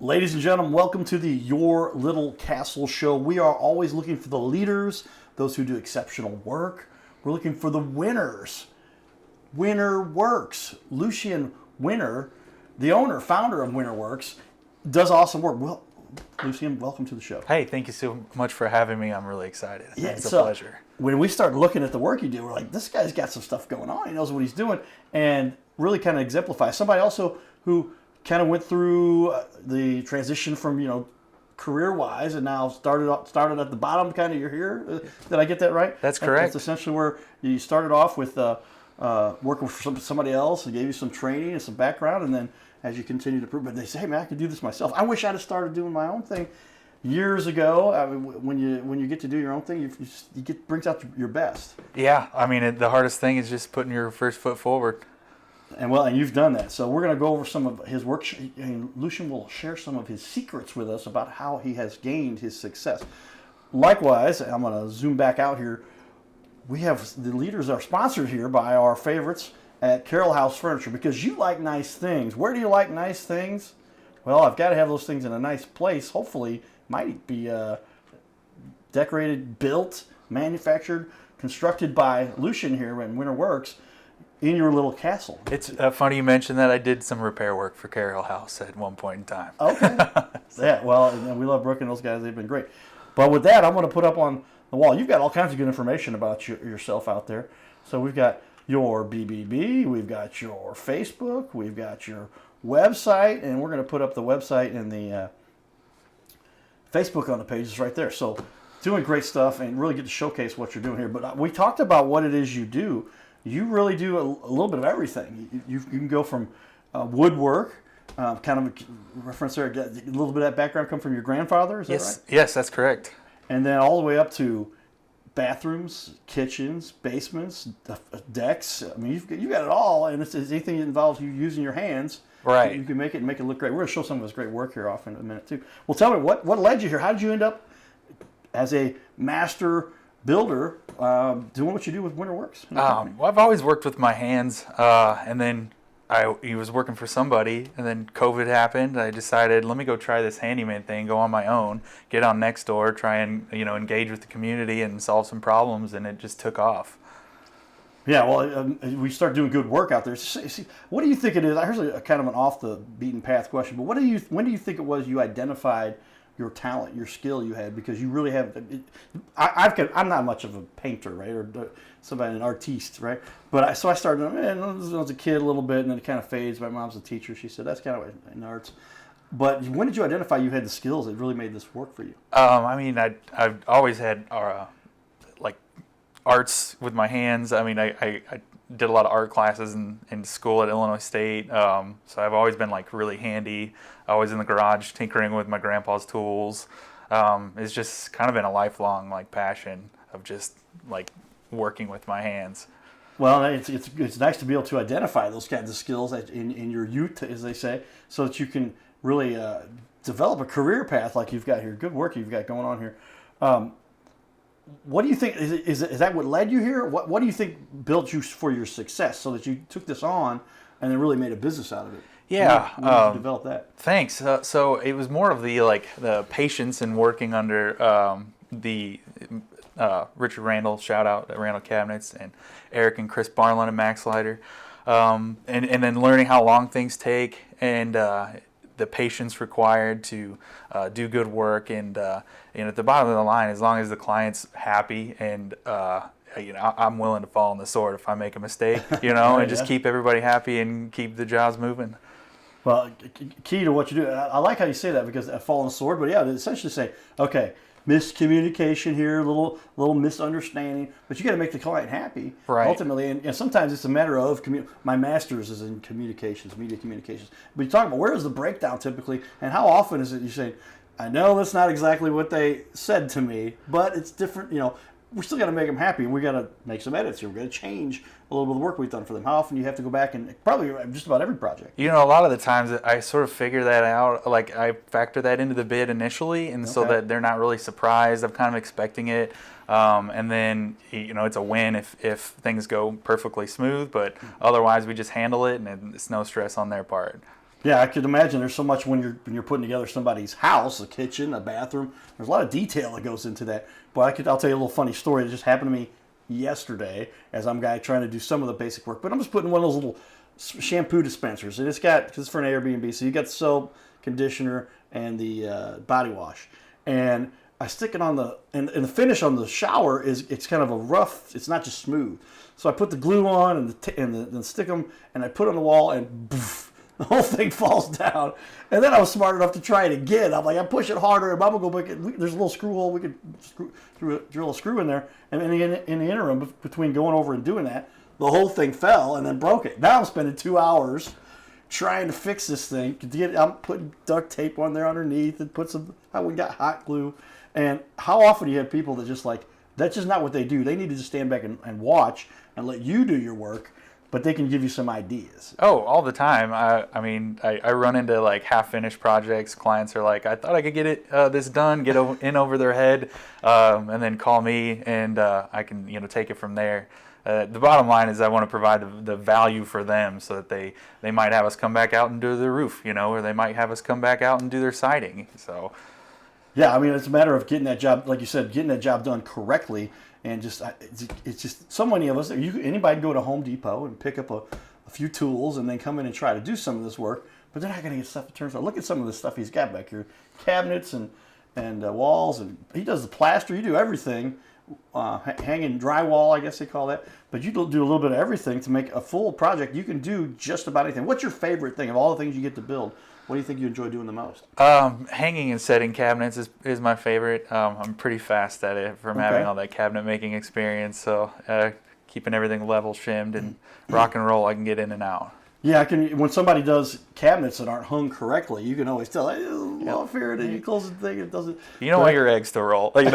Ladies and gentlemen, welcome to the Your Little Castle Show. We are always looking for the leaders, those who do exceptional work. We're looking for the winners. Winner Worx. Lucien Winner, the owner, founder of Worx, does awesome work. Well, Lucien, welcome to the show. Hey, thank you so much for having me. I'm really excited. Yeah, it's a pleasure. When we started looking at the work you do, we're like, this guy's got some stuff going on. He knows what he's doing, and really kind of exemplifies. Somebody also who kind of went through the transition from, career-wise, and now started at the bottom. Kind of, you're here. Did I get that right? That's correct. That's essentially where you started off with working for somebody else. They gave you some training and some background, and then as you continue to prove, but they say, "Hey, man, I could do this myself." I wish I'd have started doing my own thing years ago. I mean, when you get to do your own thing, you brings out your best. Yeah, I mean, the hardest thing is just putting your first foot forward. And you've done that. So we're going to go over some of his work. And Lucien will share some of his secrets with us about how he has gained his success. Likewise, I'm going to zoom back out here. We have the leaders are sponsored here by our favorites at Carroll House Furniture, because you like nice things. Where do you like nice things? Well, I've got to have those things in a nice place. Hopefully, might be decorated, built, manufactured, constructed by Lucien here in Worx, in your little castle. It's funny you mentioned that. I did some repair work for Carroll House at one point in time. Okay. Yeah, well, and we love Brooke and those guys. They've been great. But with that, I'm going to put up on the wall. You've got all kinds of good information about yourself out there. So we've got your BBB, we've got your Facebook, we've got your website, and we're going to put up the website and the Facebook on the pages right there. So doing great stuff and really get to showcase what you're doing here. But we talked about what it is you do. You really do a little bit of everything. You can go from woodwork, kind of a reference there, a little bit of that background come from your grandfather, is that right? Yes, that's correct. And then all the way up to bathrooms, kitchens, basements, decks. I mean, you've got it all, and it's anything that involves you using your hands. Right. You can make it look great. We're going to show some of his great work here off in a minute, too. Well, tell me, what led you here? How did you end up as a master builder doing what you do with Worx? Well, I've always worked with my hands, and then he was working for somebody, and then COVID happened. I decided, let me go try this handyman thing, go on my own, get on Nextdoor, try and engage with the community and solve some problems, and it just took off. Yeah, well, we start doing good work out there. See, what do you think it is? Here's a kind of an off the beaten path question, but when do you think it was you identified your talent, your skill you had? Because you really have. I'm not much of a painter, right, or an artiste, right? But I started when I was a kid a little bit, and then it kind of fades. My mom's a teacher. She said that's kind of in arts. But when did you identify you had the skills that really made this work for you? I mean, I've always had like arts with my hands. I mean, I did a lot of art classes in school at Illinois State, so I've always been like really handy. Always in the garage tinkering with my grandpa's tools. It's just kind of been a lifelong like passion of just like working with my hands. Well, it's nice to be able to identify those kinds of skills in your youth, as they say, so that you can really develop a career path like you've got here. Good work you've got going on here. What do you think, is that what led you here? What do you think built you for your success so that you took this on and then really made a business out of it? Yeah. When did you develop that? Thanks. So it was more of the patience in working under the Richard Randall, shout out at Randall Cabinets, and Eric and Chris Barnlund and Max Leiter, and then learning how long things take and the patience required to do good work, and at the bottom of the line, as long as the client's happy and I'm willing to fall on the sword if I make a mistake, and just keep everybody happy and keep the jobs moving. Well, key to what you do, I like how you say that, because I fall on the sword, but yeah, they essentially say, okay, miscommunication here, little misunderstanding, but you got to make the client happy, right, ultimately, and sometimes it's a matter of my master's is in communications, media communications, but you talk about where is the breakdown typically, and how often is it you say, I know that's not exactly what they said to me, but it's different, we still got to make them happy, and we got to make some edits here. We're going to change a little bit of the work we've done for them. How often do you have to go back and probably just about every project? A lot of the times I sort of figure that out. Like I factor that into the bid initially, and so that they're not really surprised. I'm kind of expecting it, and then it's a win if things go perfectly smooth. But otherwise, we just handle it, and it's no stress on their part. Yeah, I could imagine there's so much when you're putting together somebody's house, a kitchen, a bathroom. There's a lot of detail that goes into that. But I'll tell you a little funny story that just happened to me yesterday as I'm trying to do some of the basic work. But I'm just putting one of those little shampoo dispensers, and because it's for an Airbnb, so you got the soap, conditioner, and the body wash, and I stick it on and the finish on the shower it's kind of a rough. It's not just smooth. So I put the glue on and then stick them, and I put it on the wall, and poof, the whole thing falls down. And then I was smart enough to try it again. I'm like, I push it harder, and I'm gonna go back. There's a little screw hole. We could drill a screw in there, and in the interim between going over and doing that, the whole thing fell and then broke it. Now I'm spending 2 hours trying to fix this thing. I'm putting duct tape on there underneath and we got hot glue. And how often do you have people that just that's just not what they do. They need to just stand back and watch and let you do your work, but they can give you some ideas. Oh, all the time. I mean, I run into like half-finished projects. Clients are like, I thought I could get this done, get in over their head, and then call me, and I can take it from there. The bottom line is I want to provide the value for them, so that they might have us come back out and do their roof, or they might have us come back out and do their siding. So, yeah, I mean, it's a matter of getting that job, like you said, getting that job done correctly, and it's just so many of us. Anybody can go to Home Depot and pick up a few tools and then come in and try to do some of this work, but they're not going to get stuff that turns out. Look at some of the stuff he's got back here, cabinets and walls, and he does the plaster. You do everything. Hanging drywall, I guess they call that. But you do a little bit of everything to make a full project. You can do just about anything. What's your favorite thing of all the things you get to build? What do you think you enjoy doing the most? Hanging and setting cabinets is my favorite. I'm pretty fast at it from having all that cabinet making experience. So keeping everything level, shimmed, and rock and roll, I can get in and out. Yeah, I can. When somebody does cabinets that aren't hung correctly, you can always tell. Off here, and you close the thing, it doesn't. You don't want your eggs to roll. But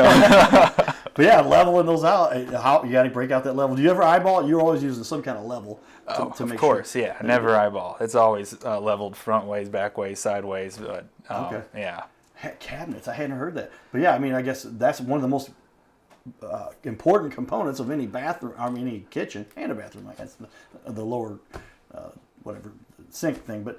yeah, leveling those out. How you got to break out that level? Do you ever eyeball it? You're always using some kind of level to make sure. Of course, yeah. Never eyeball. It's always leveled front ways, back ways, sideways. But yeah. Cabinets. I hadn't heard that. But yeah, I mean, I guess that's one of the most important components of any bathroom. I mean, any kitchen and a bathroom. Like that's the lower. Whatever sink thing, but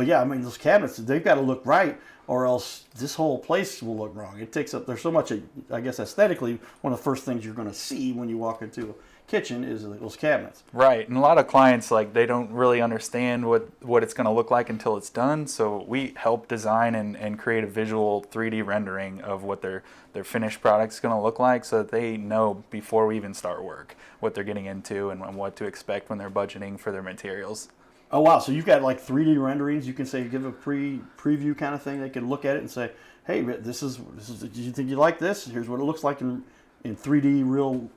yeah, I mean those cabinets, they've got to look right, or else this whole place will look wrong. It takes up. There's so much. I guess aesthetically, one of the first things you're going to see when you walk into a kitchen is those cabinets. Right, and a lot of clients they don't really understand what it's going to look like until it's done. So we help design and create a visual 3D rendering of what their finished product's going to look like, so that they know before we even start work what they're getting into and what to expect when they're budgeting for their materials. Oh wow! So you've got like 3D renderings. You can say give a preview kind of thing. They can look at it and say, "Hey, this is. Do you think you like this? Here's what it looks like in 3D real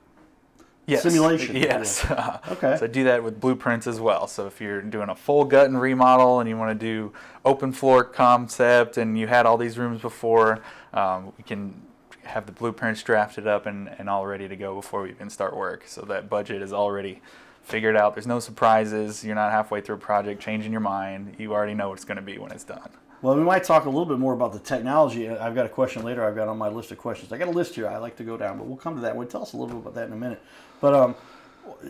simulation." Yes. Okay. So I do that with blueprints as well. So if you're doing a full gut and remodel and you want to do open floor concept and you had all these rooms before, we can have the blueprints drafted up and all ready to go before we even start work. So that budget is already figured out. There's no surprises. You're not halfway through a project changing your mind. You already know what it's going to be when it's done. Well, we might talk a little bit more about the technology. I've got a question later I've got on my list of questions. I got a list here I like to go down, but we'll come to that. We'll tell us a little bit about that in a minute. But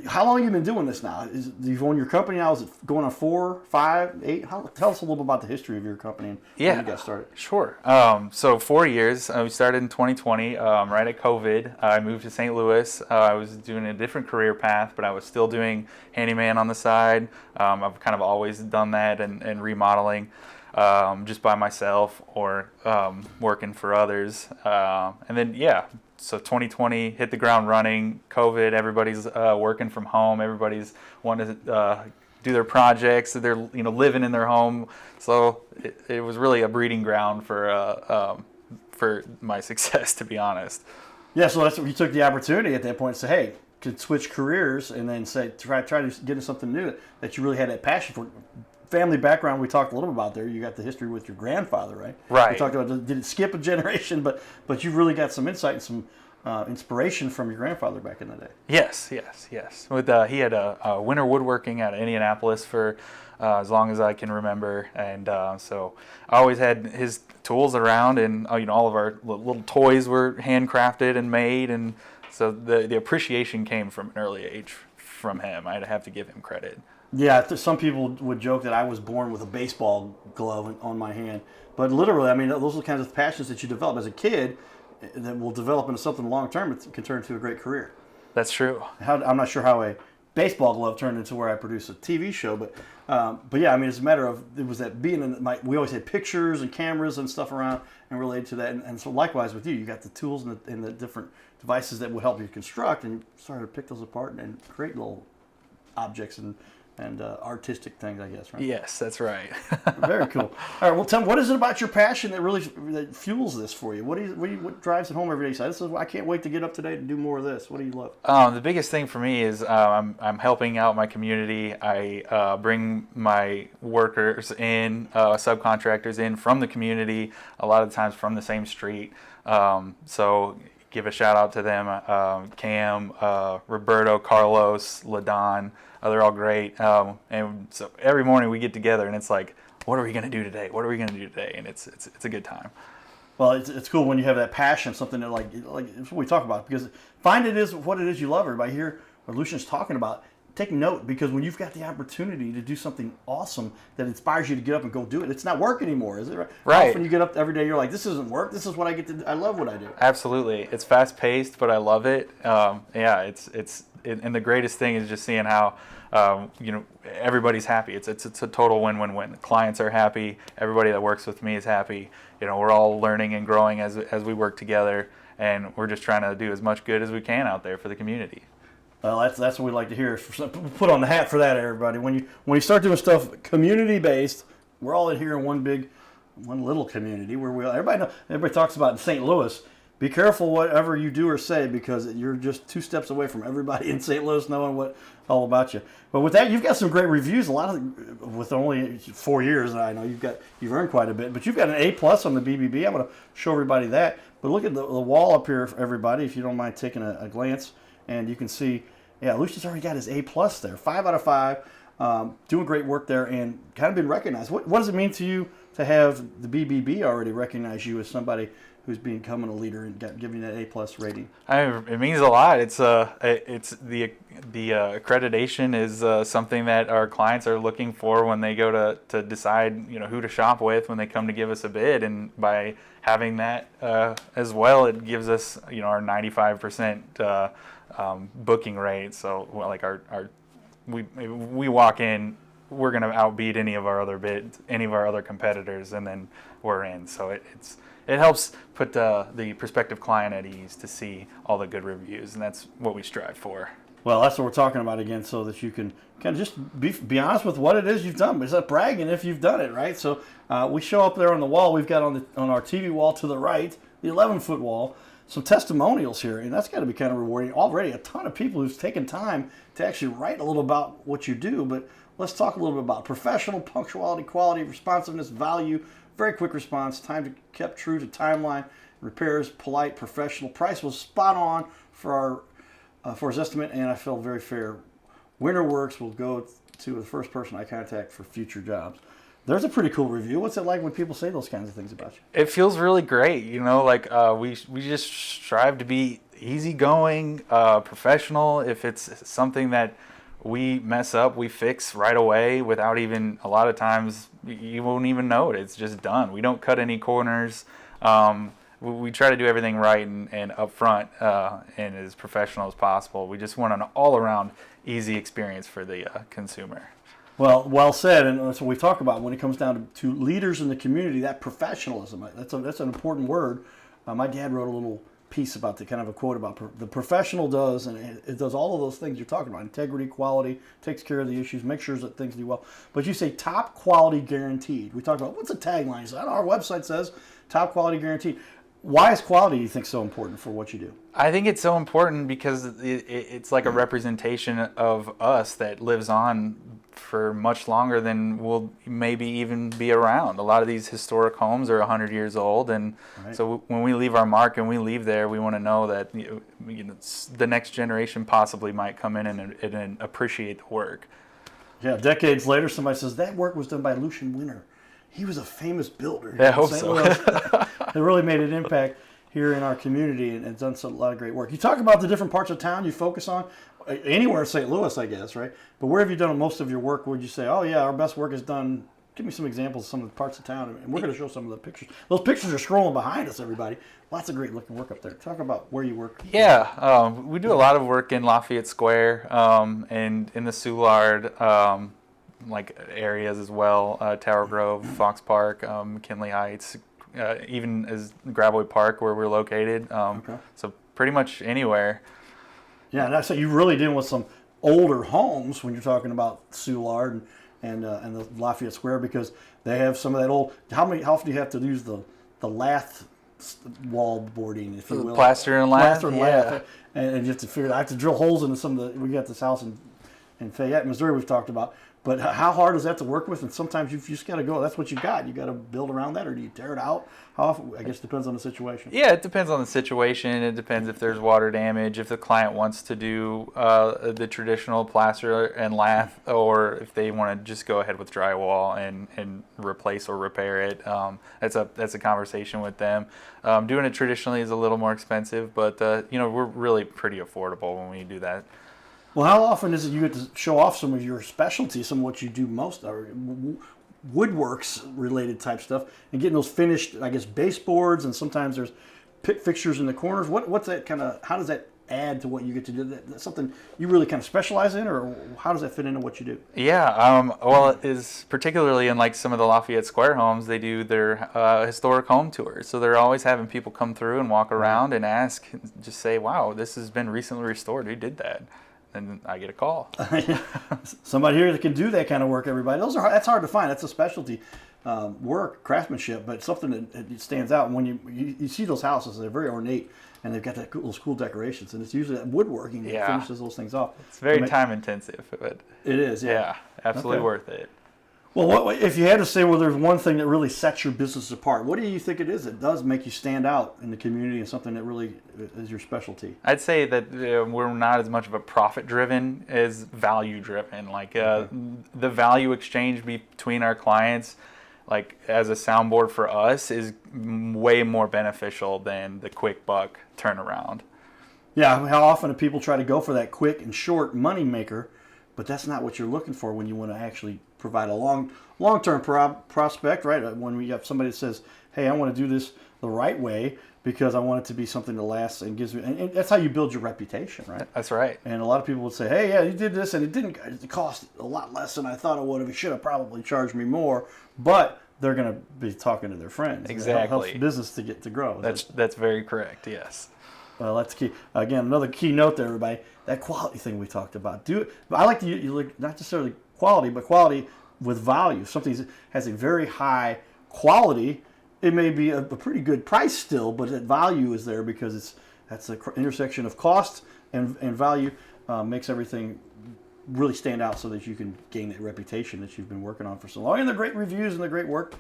how long have you been doing this now? You've owned your company now? Is it going on 4, 5, 8? Tell us a little bit about the history of your company and when you got started. Sure. So 4 years. We started in 2020, right at COVID. I moved to St. Louis. I was doing a different career path, but I was still doing handyman on the side. I've kind of always done that and remodeling. Just by myself or working for others. And then, so 2020 hit the ground running. COVID, everybody's working from home. Everybody's wanting to do their projects. They're living in their home. So it was really a breeding ground for my success, to be honest. Yeah, so that's what you took the opportunity at that point to say, hey, could switch careers and then say try to get into something new that you really had that passion for. Family background we talked a little bit about there. You got the history with your grandfather, right? Right. We talked about did it skip a generation, but you really got some insight and some inspiration from your grandfather back in the day. Yes. With he had a winter woodworking out of Indianapolis for as long as I can remember, and so I always had his tools around, and all of our little toys were handcrafted and made, and so the appreciation came from an early age from him. I'd have to give him credit. Yeah, some people would joke that I was born with a baseball glove on my hand, but literally, I mean, those are the kinds of passions that you develop as a kid that will develop into something long term. It can turn into a great career. That's true. I'm not sure how a baseball glove turned into where I produce a TV show, but yeah, I mean, it's a matter of it was that being in we always had pictures and cameras and stuff around and related to that, and so likewise with you got the tools and the different devices that will help you construct, and started to pick those apart and create little objects and artistic things, I guess, right? Yes, that's right. Very cool. All right, well, tell me, what is it about your passion that fuels this for you? What drives it home every day? So this is, I can't wait to get up today to do more of this. What do you love? The biggest thing for me is I'm helping out my community. I bring my workers in, subcontractors in from the community, a lot of times from the same street. So give a shout out to them, Cam, Roberto, Carlos, LaDon. They're all great. And so every morning we get together and it's like, what are we going to do today? What are we going to do today? And it's a good time. Well, it's cool when you have that passion, something that like it's what we talk about, because find it is what it is you love. Everybody here, what Lucian's talking about, take note, because when you've got the opportunity to do something awesome that inspires you to get up and go do it, it's not work anymore, is it? Right. Often you get up every day, you're like, this isn't work. This is what I get to do. I love what I do. Absolutely. It's fast paced, but I love it. Yeah, and the greatest thing is just seeing how, everybody's happy. It's a total win-win-win. Clients are happy. Everybody that works with me is happy. We're all learning and growing as we work together, and we're just trying to do as much good as we can out there for the community. Well, that's what we like to hear. Put on the hat for that, everybody. When you start doing stuff community-based, we're all in here in one little community where everybody talks about in St. Louis. Be careful whatever you do or say, because you're just 2 steps away from everybody in St. Louis knowing all about you. But with that, you've got some great reviews. With only 4 years, I know you've earned quite a bit. But you've got an A+ on the BBB. I'm going to show everybody that. But look at the wall up here, for everybody, if you don't mind taking a glance, and you can see, yeah, Lucian's already got his A+ there, 5 out of 5. Doing great work there, and kind of been recognized. What does it mean to you to have the BBB already recognize you as somebody who's becoming a leader and giving that A+ rating? It means a lot. It's the accreditation is something that our clients are looking for when they go to decide who to shop with when they come to give us a bid, and by having that as well, it gives us our 95% booking rate. So we walk in, we're going to outbeat any of our other competitors, and then we're in. So it helps put the prospective client at ease to see all the good reviews, and that's what we strive for. Well, that's what we're talking about again, so that you can kind of just be honest with what it is you've done. It's not bragging if you've done it, right? So we show up there on the wall. We've got on our TV wall to the right, the 11-foot wall, some testimonials here, and that's got to be kind of rewarding. Already a ton of people who've taken time to actually write a little about what you do, but let's talk a little bit about professional, punctuality, quality, responsiveness, value, very quick response, time kept true to timeline, repairs, polite, professional. Price was spot on for his estimate, and I felt very fair. Winter Worx will go to the first person I contact for future jobs. There's a pretty cool review. What's it like when people say those kinds of things about you? It feels really great. We just strive to be easygoing, professional. If it's something that we mess up, we fix right away without even, a lot of times you won't even know it. It's just done. We don't cut any corners. We try to do everything right and up front and as professional as possible. We just want an all-around easy experience for the consumer. Well said, and that's what we talk about when it comes down to leaders in the community, that professionalism. That's an important word. My dad wrote a little piece about the kind of a quote about the professional does, and it does all of those things you're talking about: integrity, quality, takes care of the issues, makes sure that things do well. But you say top quality guaranteed. We talk about, what's the tagline? So our website says top quality guaranteed. Why is quality, you think, so important for what you do? I think it's so important because it's like a representation of us that lives on for much longer than we'll maybe even be around. A lot of these historic homes are 100 years old, and right. So when we leave our mark and we leave there, we want to know that the next generation possibly might come in and appreciate the work. Yeah, decades later, somebody says, that work was done by Lucien Winter. He was a famous builder. Yeah, I hope so. It really made an impact here in our community and done a lot of great work. You talk about the different parts of town you focus on. anywhere in St. Louis, I guess, right? But where have you done most of your work? Would you say, oh yeah, our best work is done? Give me some examples of some of the parts of town, and we're going to show some of the pictures. Those pictures are scrolling behind us, everybody. Lots of great looking work up there. Talk about where you work. Yeah, we do a lot of work in Lafayette Square and in the Soulard like areas as well. Tower Grove, Fox Park, McKinley Heights, even as Gravois Park where we're located. So pretty much anywhere. Yeah, and I say you really dealing with some older homes when you're talking about Soulard and the Lafayette Square, because they have some of that old. How often do you have to use the lath wall boarding, if you will? Plaster and lath. Plaster and lath, and you have to figure. I have to drill holes into some of the. We got this house in Fayette, Missouri. We've talked about. But how hard is that to work with? And sometimes you just got to go. That's what you got. You got to build around that, or do you tear it out? How often? I guess it depends on the situation. Yeah, it depends on the situation. It depends if there's water damage, if the client wants to do the traditional plaster and lath, or if they want to just go ahead with drywall and replace or repair it. That's a conversation with them. Doing it traditionally is a little more expensive, but we're really pretty affordable when we do that. Well, how often is it you get to show off some of your specialties, some of what you do most, or woodworks related type stuff, and getting those finished, I guess, baseboards, and sometimes there's fixtures in the corners. What's that kind of? How does that add to what you get to do? That's something you really kind of specialize in, or how does that fit into what you do? Yeah, well, it is particularly in like some of the Lafayette Square homes, they do their historic home tours. So they're always having people come through and walk around and ask, just say, "Wow, this has been recently restored. Who did that?" And I get a call. Somebody here that can do that kind of work, everybody. That's hard to find. That's a specialty work, craftsmanship, but something that stands out. And when you see those houses, they're very ornate, and they've got those cool decorations. And it's usually that woodworking that finishes those things off. It's very time intensive. But it is, yeah. Yeah, absolutely worth it. Well, if you had to say, well, there's one thing that really sets your business apart, what do you think it is that does make you stand out in the community and something that really is your specialty? I'd say that we're not as much of a profit-driven as value-driven. Like the value exchange between our clients, like as a soundboard for us, is way more beneficial than the quick buck turnaround. Yeah, how often do people try to go for that quick and short money maker, but that's not what you're looking for when you want to actually provide a long-term prospect, right? When we have somebody that says, hey, I want to do this the right way because I want it to be something that lasts and gives me, and that's how you build your reputation, right? That's right. And a lot of people would say, hey, yeah, you did this and it cost a lot less than I thought it would have. It should have probably charged me more, but they're going to be talking to their friends. Exactly. It helps business to grow. That's very correct, yes. Well, that's key. Again, another key note there, everybody, that quality thing we talked about. Do it. But I like to you look not necessarily quality, but quality with value. If something has a very high quality, it may be a pretty good price still, but that value is there because that's the intersection of cost and value makes everything really stand out so that you can gain that reputation that you've been working on for so long. And the great reviews and the great work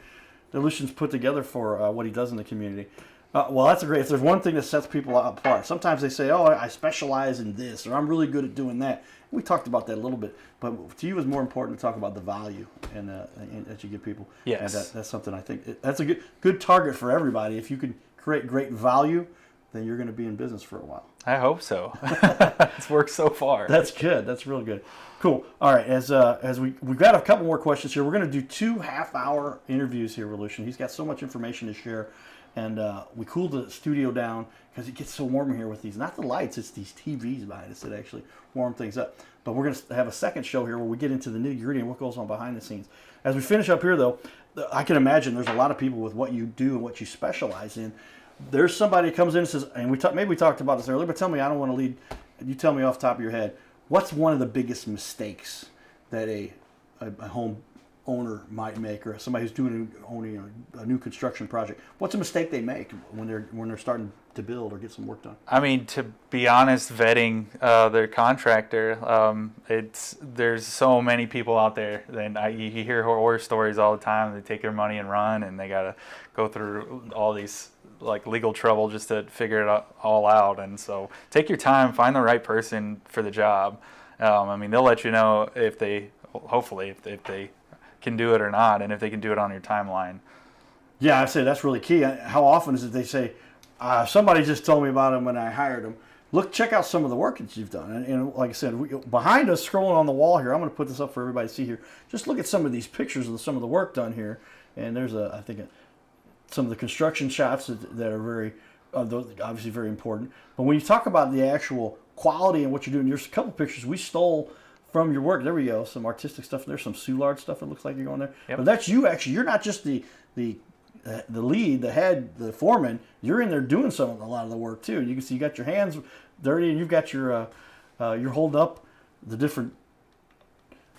that Lucien's put together for what he does in the community. Well, that's if there's one thing that sets people apart. Sometimes they say, oh, I specialize in this, or I'm really good at doing that. We talked about that a little bit, but to you it's more important to talk about the value and that you give people. Yes. And that's something I think, that's a good target for everybody. If you can create great value, then you're going to be in business for a while. I hope so. It's worked so far. That's good. That's real good. Cool. All right. As we've got a couple more questions here. We're going to do 2 half-hour interviews here with Lucien. He's got so much information to share. And we cooled the studio down because it gets so warm in here with these, not the lights, it's these TVs behind us that actually warm things up. But we're going to have a second show here where we get into the nitty-gritty and what goes on behind the scenes. As we finish up here, though, I can imagine there's a lot of people with what you do and what you specialize in. There's somebody that comes in and says, and maybe we talked about this earlier, but tell me, I don't want to lead, you tell me off the top of your head, what's one of the biggest mistakes that a home owner might make, or somebody who's owning a new construction project? What's a mistake they make when they're starting to build or get some work done? I mean, to be honest, vetting their contractor, there's so many people out there. And you hear horror stories all the time. They take their money and run, and they gotta go through all these like legal trouble just to figure it all out. And so take your time, find the right person for the job. I mean, they'll let you know if they can do it or not, and if they can do it on your timeline. Yeah, I say that's really key. How often is it they say, somebody just told me about him when I hired him. check out some of the work that you've done. And like I said, behind us, scrolling on the wall here, I'm going to put this up for everybody to see here. Just look at some of these pictures of some of the work done here. And there's I think some of the construction shots that are very, those obviously very important. But when you talk about the actual quality and what you're doing, there's a couple pictures we stole from your work. There we go. Some artistic stuff. There's some Soulard stuff. It looks like you're going there. Yep. But that's you actually. You're not just the lead, the head, the foreman. You're in there doing a lot of the work too. You can see you got your hands dirty, and you've got your you're holding up the different,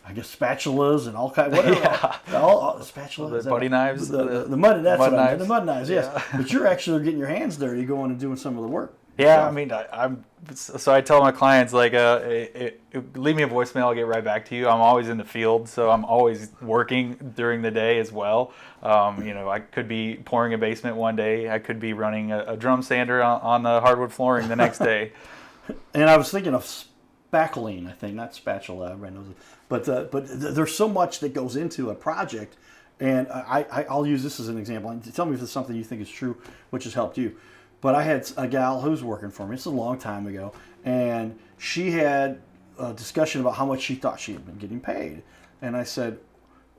I guess, spatulas and all kind, whatever. Yeah. All spatulas, The muddy knives. the mud. That's mud what knives. the mud knives. Yes, Yeah. but you're actually getting your hands dirty, going and doing some of the work. Yeah, I mean, so I tell my clients, like, leave me a voicemail, I'll get right back to you. I'm always in the field, so I'm always working during the day as well. I could be pouring a basement one day. I could be running a drum sander on the hardwood flooring the next day. And I was thinking of spackling, I think, not spatula. Everybody knows it. But there's so much that goes into a project, and I'll use this as an example. Tell me if it's something you think is true, which has helped you. But I had a gal who's working for me. It's a long time ago, and she had a discussion about how much she thought she had been getting paid. And I said,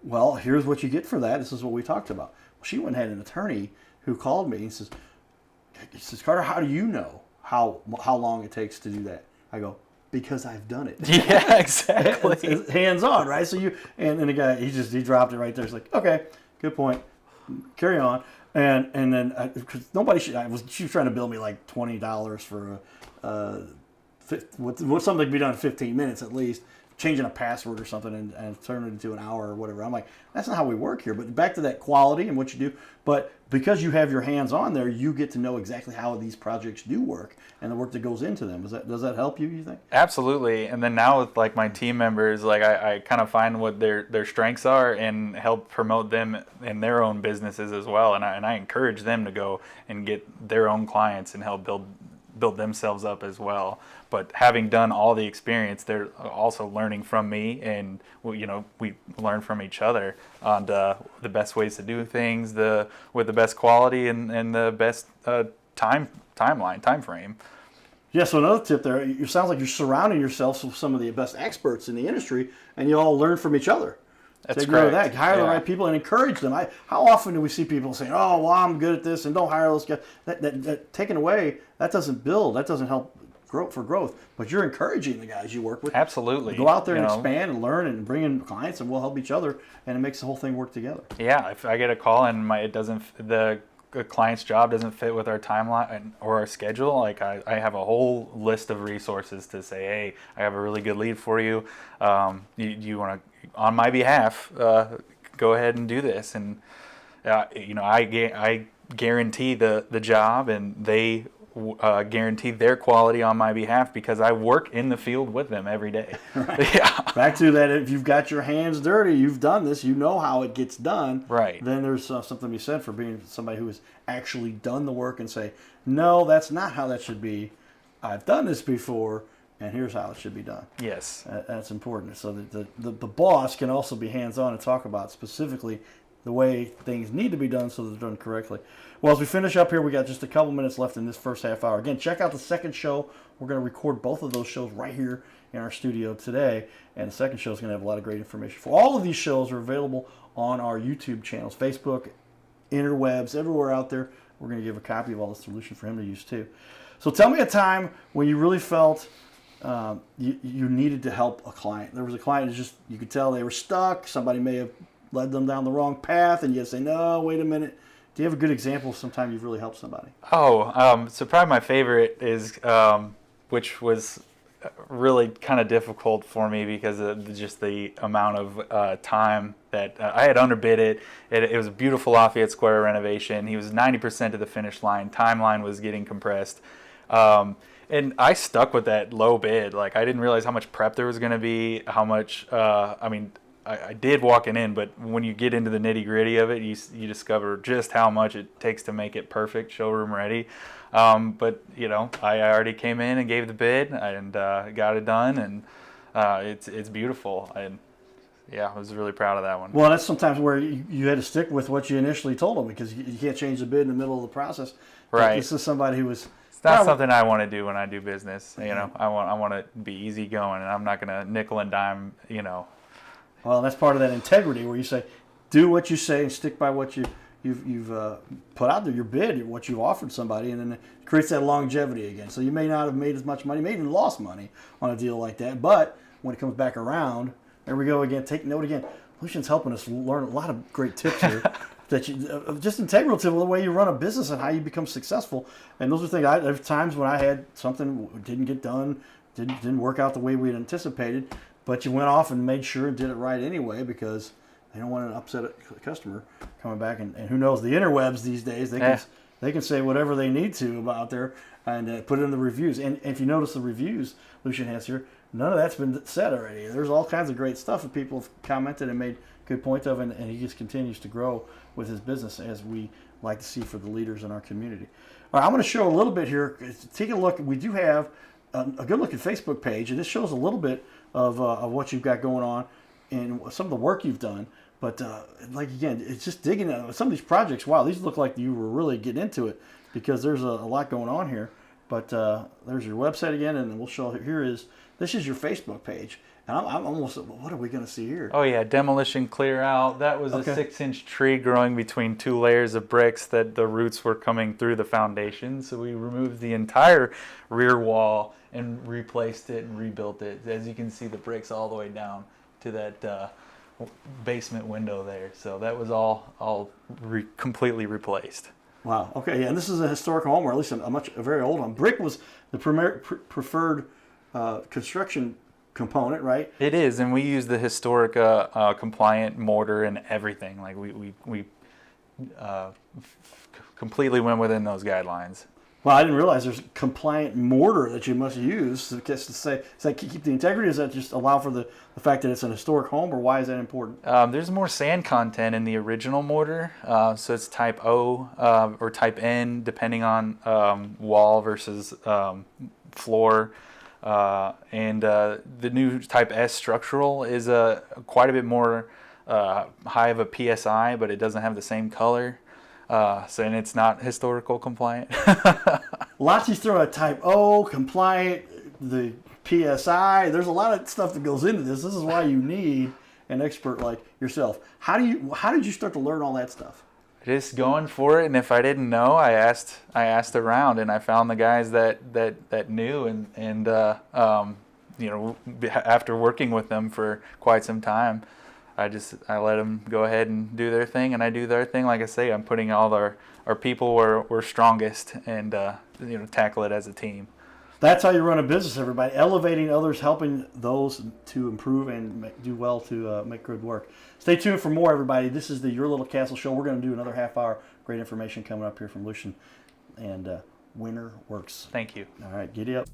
"Well, here's what you get for that. This is what we talked about." Well, she went and had an attorney who called me. He says, "Carter, how do you know how long it takes to do that?" I go, "Because I've done it." Yeah, exactly. It's hands on, right? So and the guy he dropped it right there. He's like, "Okay, good point. Carry on." And then because she was trying to bill me like $20 for something to be done in 15 minutes at least, changing a password or something and turn it into an hour or whatever. I'm like, that's not how we work here. But back to that quality and what you do. But because you have your hands on there, you get to know exactly how these projects do work and the work that goes into them. Does that help you think? Absolutely. And then now with like my team members, like I kind of find what their strengths are and help promote them in their own businesses as well. And I encourage them to go and get their own clients and help build themselves up as well. But having done all the experience, they're also learning from me, and we learn from each other on the best ways to do things, with the best quality and the best time frame. Yeah, so another tip there, it sounds like you're surrounding yourself with some of the best experts in the industry, and you all learn from each other. That's Take correct. that. Hire the right people and encourage them. How often do we see people saying, "Oh, well, I'm good at this," and don't hire those guys? That taken away, that doesn't build. That doesn't help for growth. But you're encouraging the guys you work with. Absolutely. Go out there and expand and learn and bring in clients, and we'll help each other, and it makes the whole thing work together. Yeah, if I get a call and the client's job doesn't fit with our timeline or our schedule, like I have a whole list of resources to say, hey, I have a really good lead for you. You want to, on my behalf, go ahead and do this. And I guarantee the job, and they guarantee their quality on my behalf because I work in the field with them every day. Right. Yeah. Back to that, if you've got your hands dirty, you've done this, you know how it gets done. Right. Then there's something to be said for being somebody who has actually done the work and say, no, that's not how that should be. I've done this before, and here's how it should be done. Yes. That's important. So that the boss can also be hands-on and talk about specifically the way things need to be done so that they're done correctly. Well, as we finish up here, we got just a couple minutes left in this first half hour. Again, check out the second show. We're going to record both of those shows right here in our studio today, and the second show is going to have a lot of great information. For all of these shows are available on our YouTube channels, Facebook, interwebs, everywhere out there. We're going to give a copy of all the solution for him to use too. So tell me a time when you really felt you needed to help a client. There was a client who you could tell they were stuck. Somebody may have led them down the wrong path, and you say, no, wait a minute. Do you have a good example of some time you've really helped somebody? So probably my favorite is, which was really kind of difficult for me because of just the amount of time that I had underbid it. It was a beautiful Lafayette Square renovation. He was 90% to the finish line. Timeline was getting compressed. And I stuck with that low bid. Like, I didn't realize how much prep there was going to be, how much, I did walking in, but when you get into the nitty gritty of it, you discover just how much it takes to make it perfect, showroom ready. But I already came in and gave the bid and got it done, and it's beautiful. And yeah, I was really proud of that one. Well, that's sometimes where you had to stick with what you initially told them because you can't change the bid in the middle of the process. Right. This is somebody who was. It's not something I want to do when I do business. You know, I want to be easygoing, and I'm not going to nickel and dime. You know. Well, that's part of that integrity where you say, do what you say and stick by what you've put out there, your bid, what you've offered somebody, and then it creates that longevity again. So you may not have made as much money, maybe even lost money on a deal like that, but when it comes back around, there we go again. Take note again. Lucian's helping us learn a lot of great tips here. That you just integral to the way you run a business and how you become successful. And those are things. There's times when I had something didn't get done, didn't work out the way we had anticipated, but you went off and made sure and did it right anyway because they don't want an upset customer coming back. And who knows, the interwebs these days, they can say whatever they need to about there and put it in the reviews. And if you notice the reviews Lucian has here, none of that's been said already. There's all kinds of great stuff that people have commented and made good points of, and he just continues to grow with his business as we like to see for the leaders in our community. All right, I'm going to show a little bit here. Take a look. We do have a good looking Facebook page, and this shows a little bit of what you've got going on and some of the work you've done. But like again, it's just digging at some of these projects. Wow, these look like you were really getting into it because there's a lot going on here. But there's your website again, and we'll show this is your Facebook page. And I'm almost, what are we going to see here? Oh yeah, demolition clear out. That was a 6-inch tree growing between 2 layers of bricks that the roots were coming through the foundation. So we removed the entire rear wall and replaced it and rebuilt it. As you can see, the bricks all the way down to that basement window there. So that was all completely replaced. Wow. Okay. Yeah. And this is a historic home, or at least a very old home. Brick was the preferred construction component, right? It is, and we use the historic compliant mortar and everything. Like we completely went within those guidelines. Well, I didn't realize there's compliant mortar that you must use to say, does that keep the integrity? Does that just allow for the fact that it's an historic home, or why is that important? There's more sand content in the original mortar, so it's type O or type N, depending on wall versus floor. And the new type S structural is quite a bit more high of a PSI, but it doesn't have the same color. And it's not historical compliant. Lots throwing a type O, compliant, the PSI. There's a lot of stuff that goes into this. This is why you need an expert like yourself. How did you start to learn all that stuff? Just going for it, and if I didn't know, I asked around, and I found the guys that knew, and after working with them for quite some time, I let them go ahead and do their thing, and I do their thing. Like I say, I'm putting all our people where we're strongest, and tackle it as a team. That's how you run a business, everybody. Elevating others, helping those to improve and do well to make good work. Stay tuned for more, everybody. This is the Your Little Castle Show. We're going to do another half hour. Great information coming up here from Lucien and Worx. Thank you. All right, giddy up.